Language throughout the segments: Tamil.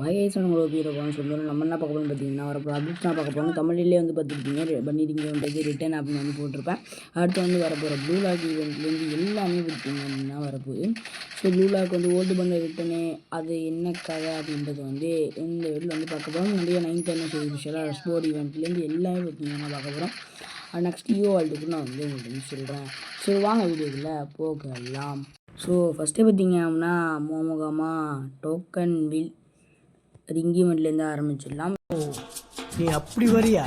ஹை உங்களோட வீரப்பான்னு சொல்லுவோம். நம்ம என்ன பார்க்க போகிறோம்னு பார்த்தீங்கன்னா வரப்போ அப்டேட்ஸ் நான் பார்க்க போகிறோம். தமிழ்லேயே வந்து பார்த்துருப்பீங்க பண்ணிட்டீங்க வந்து ரிட்டன் அப்படின்னு வந்து போட்டிருப்பேன். அடுத்து வந்து வரப்போகிற ப்ளூ லாக் ஈவெண்ட்லேருந்து எல்லாமே பார்த்தீங்க அப்படின்னா வரப்போகுது. ஸோ ப்ளூ லாக் வந்து ஓல்டு பண்ண ரிட்டனு அது என்ன கதை அப்படின்றது வந்து இந்த வீட்டில் வந்து பார்க்க போகிறோம். நிறைய 9th ஸ்பெஷலாக ஸ்போர்ட் ஈவெண்ட்லேருந்து எல்லாமே பார்த்தீங்கன்னா பார்க்க போகிறோம். நெக்ஸ்ட் வேர்ல்டுக்கு நான் வந்து உங்களுக்கு வந்து சொல்கிறேன். ஸோ வாங்க வீடியோக்குள்ளே போகலாம். ஸோ ஃபஸ்ட்டே பார்த்தீங்க அப்படின்னா மோமோகமாக டோக்கன் வில் ரிங்கிமெண்ட்லேருந்து ஆரம்பிச்சிடலாம். நீ அப்படி வரியா?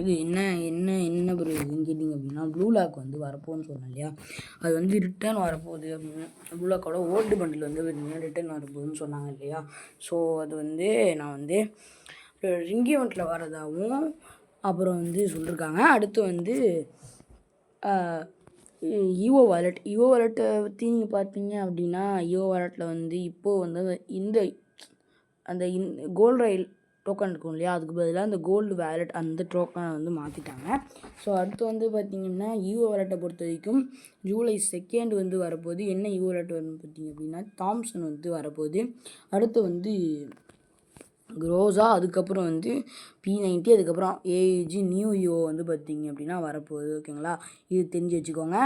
இது என்ன என்ன என்ன ஒரு இதுன்னு கேட்டிங்க அப்படின்னா ப்ளூ லாக் வந்து வரப்போன்னு சொன்னேன் இல்லையா, அது வந்து ரிட்டர்ன் வரப்போகுது அப்படின்னு. ப்ளூ லாக்கோட ஓல்டு பண்டில் வந்து ரிட்டர்ன் வரப்போகுதுன்னு சொன்னாங்க இல்லையா. ஸோ அது வந்து நான் வந்து ரிங்கிமெண்ட்டில் வரதாகவும் அப்புறம் வந்து சொல்லியிருக்காங்க. அடுத்து வந்து ஈவோ வாலெட்டை பற்றி நீங்கள் பார்த்தீங்க அப்படின்னா ஈவோ வாலெட்டில் வந்து இப்போது வந்து அந்த கோல்டு ரயில் டோக்கன் இருக்கும் இல்லையா, அதுக்கு பதிலாக அந்த கோல்டு வேலெட் அந்த டோக்கனை வந்து மாற்றிட்டாங்க. ஸோ அடுத்து வந்து பார்த்திங்கன்னா ஈவோ வாலெட்டை பொறுத்த வரைக்கும் ஜூலை 2 வந்து வரப்போகுது. என்ன ஈவோ வாலெட் வரும்னு பார்த்திங்க அப்படின்னா தாம்சன் வந்து வரப்போகுது. அடுத்து வந்து க்ரோஸா, அதுக்கப்புறம் வந்து P90, அதுக்கப்புறம் ஏஜி நியூ ஈவோ வந்து பார்த்திங்க அப்படின்னா வரப்போகுது. ஓகேங்களா, இது தெரிஞ்சு வச்சுக்கோங்க.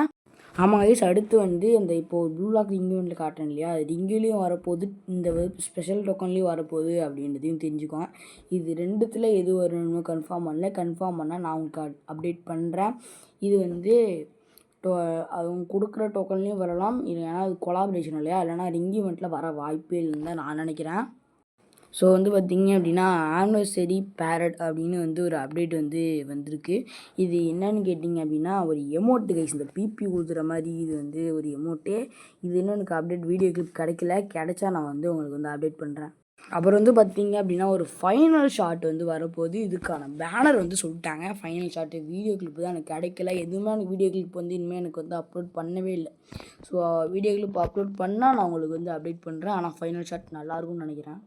ஆமாம் கைஸ், அடுத்து வந்து அந்த இப்போது ப்ளூ லாக் ரிங்கில் காட்டுறேன் இல்லையா, அது ரிங்கிலையும் வரப்போகுது, இந்த ஸ்பெஷல் டோக்கன்லேயும் வரப்போகுது அப்படின்றதையும் தெரிஞ்சுக்கோங்க. இது ரெண்டுத்தில் எது வரணும்னு கன்ஃபார்ம் பண்ணால் நான் உங்களுக்கு அப்டேட் பண்ணுறேன். இது வந்து அவங்க கொடுக்குற டோக்கன்லேயும் வரலாம், இல்லைனா அது கொலாபரேஷன் இல்லையா, இல்லைனா ரிங்கிமெண்ட்டில் வர வாய்ப்பே இல்லைன்னு தான் நான் நினைக்கிறேன். ஸோ வந்து பார்த்திங்க அப்படின்னா ஆனிவர்சரி பேரட் அப்படின்னு வந்து ஒரு அப்டேட் வந்து வந்திருக்கு. இது என்னன்னு கேட்டிங்க அப்படின்னா ஒரு எமோட்டு கைஸ், இந்த பிபி ஊதுற மாதிரி இது வந்து ஒரு எமோட்டு. இது இன்னும் எனக்கு அப்டேட் வீடியோ கிளிப் கிடைச்சா நான் வந்து உங்களுக்கு வந்து அப்டேட் பண்ணுறேன். அப்புறம் வந்து பார்த்திங்க அப்படின்னா ஒரு ஃபைனல் ஷாட் வந்து வரப்போகுது. இதுக்கான பேனர் வந்து சொல்லிட்டாங்க. ஃபைனல் ஷாட்டு வீடியோ கிளிப்பு தான் எனக்கு கிடைக்கல. எதுவுமே எனக்கு வீடியோ கிளிப் வந்து இனிமேல் எனக்கு வந்து அப்லோட் பண்ணவே இல்லை. ஸோ வீடியோ கிளிப் அப்லோட் பண்ணால் நான் உங்களுக்கு வந்து அப்டேட் பண்ணுறேன். ஆனால் ஃபைனல் ஷாட் நல்லாயிருக்கும்னு நினைக்கிறேன்.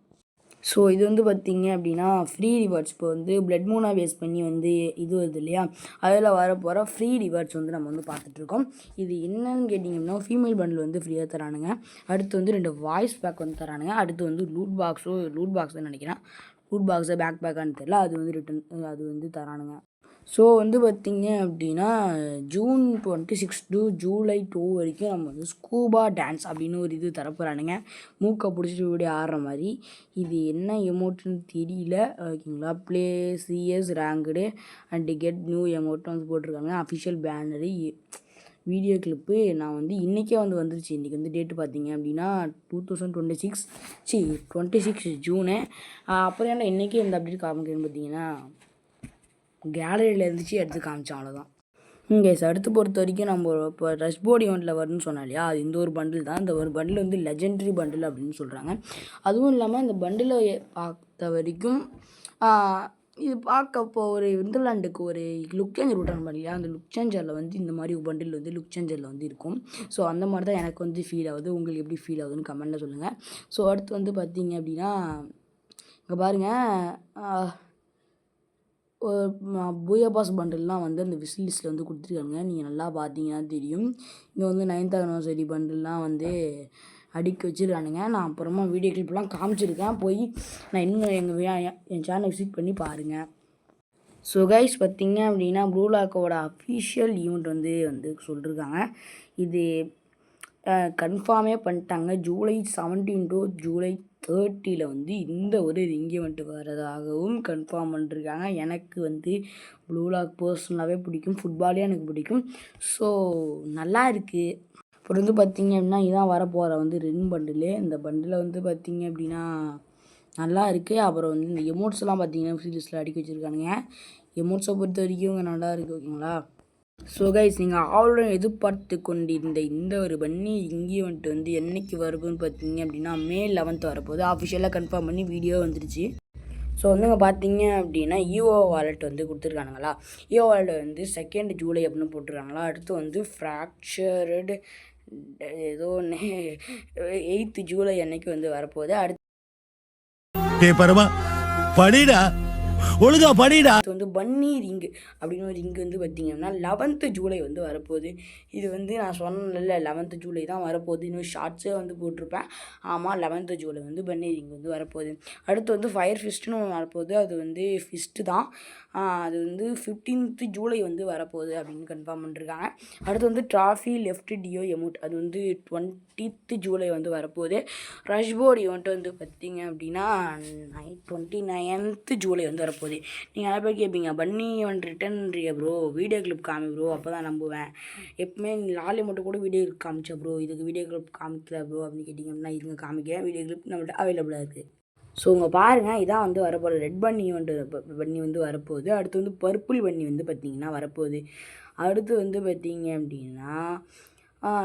ஸோ இது வந்து பார்த்திங்க அப்படின்னா ஃப்ரீ ரிவார்ட்ஸ் இப்போ வந்து பிளட் மூனாக பேஸ் பண்ணி வந்து இது வருது இல்லையா, அதில் வரப்போகிற ஃப்ரீ ரிவார்ட்ஸ் வந்து நம்ம வந்து பார்த்துட்ருக்கோம். இது என்னன்னு கேட்டிங்கன்னா ஃபீமேல் பண்டில் வந்து ஃப்ரீயாக தரானுங்க. அடுத்து வந்து 2 வாய்ஸ் பேக் வந்து தரானுங்க. அடுத்து வந்து லூட் பாக்ஸ் நினைக்கிறேன், லூட் பாக்ஸை பேக் பேக்கான்னு தெரியல, அது வந்து அது வந்து தரானுங்க. ஸோ வந்து பார்த்திங்க அப்படின்னா ஜூன் 26 to ஜூலை 2 வரைக்கும் நம்ம வந்து ஸ்கூபா டான்ஸ் அப்படின்னு ஒரு இது தரப்போகிறானுங்க, மூக்கை பிடிச்சிட்டு இப்படி ஆடுற மாதிரி. இது என்ன எமோட்டுன்னு தெரியல. ஓகேங்களா, play CS ranked and get new எமோட்னு வந்து போட்டிருக்காங்க. அஃபிஷியல் பேனரு வீடியோ கிளிப்பு நான் வந்து இன்றைக்கே வந்து வந்துருச்சு. இன்றைக்கி வந்து டேட்டு பார்த்திங்க அப்படின்னா 26 ஜூனு. அப்புறம் ஏன்னா இன்றைக்கே இந்த அப்டேட் காமிக்கணும்னு பார்த்தீங்கன்னா கேலரியில் இருந்துச்சு, எடுத்து காமிச்சோம், அவ்வளோதான். கைஸ், அடுத்து பொறுத்த வரைக்கும் நம்ம இப்போ ரஷ் போர்ட் ஈவெண்ட்டில் வரும்னு சொன்னோம் இல்லையா, அது இந்த ஒரு பண்டில் தான். இந்த ஒரு பண்டில் வந்து லெஜெண்டரி பண்டில் அப்படின்னு சொல்கிறாங்க. அதுவும் இல்லாமல் இந்த பண்டிலை பார்த்த வரைக்கும் இது பார்க்க இப்போ ஒரு விண்டர்லாண்டுக்கு ஒரு லுக் சேஞ்சர் விட்றாங்க இல்லையா, அந்த லுக் சேஞ்சரில் வந்து இந்த மாதிரி ஒரு பண்டில் வந்து லுக் சேஞ்சரில் வந்து இருக்கும். ஸோ அந்த மாதிரி தான் எனக்கு வந்து ஃபீல் ஆகுது. உங்களுக்கு எப்படி ஃபீல் ஆகுதுன்னு கமெண்ட்டில் சொல்லுங்கள். ஸோ அடுத்து வந்து பார்த்திங்க அப்படின்னா இங்கே பாருங்கள், பூயா பாஸ் பண்டில்லாம் வந்து அந்த விசில் லிஸ்ட்டில் வந்து கொடுத்துருக்காங்க. நீங்கள் நல்லா பார்த்தீங்கன்னா தெரியும். இங்கே வந்து 9th anniversary பண்டில்லாம் வந்து அடுக்கி வச்சுருக்கானுங்க. நான் அப்புறமா வீடியோ கிளிப்லாம் காமிச்சிருக்கேன், போய் நான் இன்னும் என் சேனலை விசிட் பண்ணி பாருங்கள். ஸோ கைஸ், பார்த்திங்க அப்படின்னா ப்ளூ லாக்கோட அஃபிஷியல் ஈவெண்ட் வந்து சொல்லியிருக்காங்க. இது கன்ஃபார்மே பண்ணிட்டாங்க. ஜூலை 17 to ஜூலை 30 வந்து இந்த ஒரு ரிங் ஈவெண்ட் வரதாகவும் கன்ஃபார்ம் பண்ணிருக்காங்க. எனக்கு வந்து ப்ளூ லாக் பர்சனலாகவே பிடிக்கும், ஃபுட்பாலே எனக்கு பிடிக்கும். ஸோ நல்லா இருக்குது. அப்புறம் வந்து பார்த்திங்க அப்படின்னா இதான் வரப்போகிற வந்து ரிங் பண்டில். இந்த பண்டில் வந்து பார்த்திங்க அப்படின்னா நல்லா இருக்குது. அப்புறம் வந்து இந்த எமோட்ஸ்லாம் பார்த்திங்கன்னா சீரியஸில் அடிக்க வச்சுருக்கானுங்க. எமோட்ஸை பொறுத்த வரைக்கும் நல்லா இருக்குது. ஓகேங்களா, ஸோ கைஸ், நீங்கள் ஆல்ரெடி எதிர்பார்த்து கொண்டிருந்த இந்த ஒரு பன்னி ரிங் ஈவெண்ட் வந்து என்றைக்கு வருதுன்னு பார்த்தீங்க அப்படின்னா May 11 வரப்போகுது. ஆஃபிஷியலாக கன்ஃபார்ம் பண்ணி வீடியோ வந்துருச்சு. ஸோ வந்துங்க பார்த்தீங்க அப்படின்னா ஈவோ வாலெட் வந்து கொடுத்துருக்கானுங்களா, ஈவோ வாலெட் வந்து 2 ஜூலை அப்படின்னு போட்டிருக்காங்களா. அடுத்து வந்து ஃப்ராக்சர்டு ஏதோ ஒன்று 8 ஜூலை அன்னைக்கு வந்து வரப்போகுது. அடுத்து படிடா ஒழுங்கா படிடா. இது வந்து பன்னி ரிங்கு அப்படின்னு ஒரு ரிங்கு வந்து பார்த்திங்கன்னா 11th ஜூலை வந்து வரப்போகுது. இது வந்து நான் சொன்னேன்ல 11th ஜூலை தான் வரப்போகுது. இன்னும் ஷார்ட்ஸே வந்து போட்டிருப்பேன். ஆமாம் 11th ஜூலை வந்து பன்னி ரிங் வந்து வரப்போகுது. அடுத்து வந்து ஃபயர் ஃபிஸ்ட்டுன்னு ஒன்று வரப்போகுது. அது வந்து ஃபிஸ்ட்டு தான். அது வந்து 15th ஜூலை வந்து வரப்போகுது அப்படின்னு கன்ஃபார்ம் பண்ணிருக்காங்க. அடுத்து வந்து ட்ராஃபி லெஃப்ட் டியோ எமௌண்ட் அது வந்து 20th ஜூலை வந்து வரப்போகுது. ரஷ்போர்ட் ஈவெண்ட் வந்து பார்த்திங்க அப்படின்னா 29th ஜூலை வந்து வரப்போகுது. நீங்கள் நிறைய பேர் கேட்பீங்க பன்னி ஈவெண்ட் ரிட்டர்ன்றிய ப்ரோ, வீடியோ கிளிப் காமி ப்ரோ, அப்போ தான் நம்புவேன். எப்பவுமே லாலி மட்டும் கூட வீடியோ கிளிப் காமிச்சா ப்ரோ, இதுக்கு வீடியோ கிளிப் காமிக்கல ப்ரோ அப்படின்னு கேட்டிங்க அப்படின்னா இதுங்க காமிக்கிறேன். வீடியோ கிளிப் நம்மள்ட்ட அவைலபிளாக இருக்குது. ஸோ இங்கே பாருங்கள், இதான் வந்து வரப்போகுது. ரெட் பன்னி ஈவெண்ட் பன்னி வந்து வரப்போகுது. அடுத்து வந்து பர்பிள் பன்னி வந்து பார்த்திங்கன்னா வரப்போகுது. அடுத்து வந்து பார்த்திங்க அப்படின்னா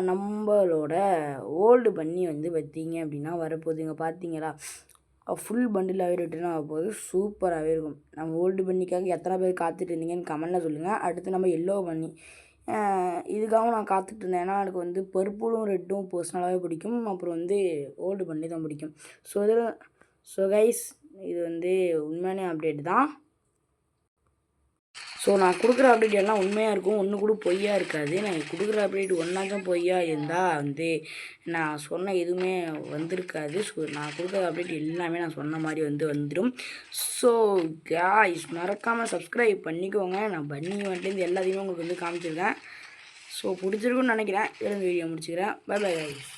நம்மளோட ஓல்டு பன்னி வந்து பார்த்திங்க அப்படின்னா வரப்போகுது. இங்கே பார்த்தீங்களா ஃபுல் பண்டிலாகவே ரிட்டர்ன் ஆக போகுது. சூப்பராகவே இருக்கும். நம்ம ஓல்டு பன்னிக்காக எத்தனை பேர் காத்துட்டு இருந்தீங்கன்னு கமெண்டில் சொல்லுங்கள். அடுத்து நம்ம எல்லோ பன்னி, இதுக்காகவும் நான் காத்துட்டு இருந்தேன். ஏன்னா எனக்கு வந்து பர்பிளும் ரெட்டும் பர்சனலாகவே பிடிக்கும். அப்புறம் வந்து ஓல்டு பன்னி தான் பிடிக்கும். ஸோ கைஸ், இது வந்து உண்மையான அப்டேட் தான். ஸோ நான் கொடுக்குற அப்டேட் எல்லாம் உண்மையாக இருக்கும், ஒன்று கூட பொய்யா இருக்காது. நான் கொடுக்குற அப்டேட் ஒன்றாச்சும் பொய்யா இருந்தால் வந்து நான் சொன்ன எதுவுமே வந்திருக்காது. ஸோ நான் கொடுக்குற அப்டேட் எல்லாமே நான் சொன்ன மாதிரி வந்து வந்துடும். ஸோ காய்ஸ், மறக்காமல் சப்ஸ்கிரைப் பண்ணிக்கோங்க. நான் பன்னி வந்துட்டு எல்லாத்தையுமே உங்களுக்கு வந்து காமிச்சிருக்கேன். ஸோ பிடிச்சிருக்குன்னு நினைக்கிறேன். வீடியோ முடிச்சுக்கிறேன். Bye bye guys.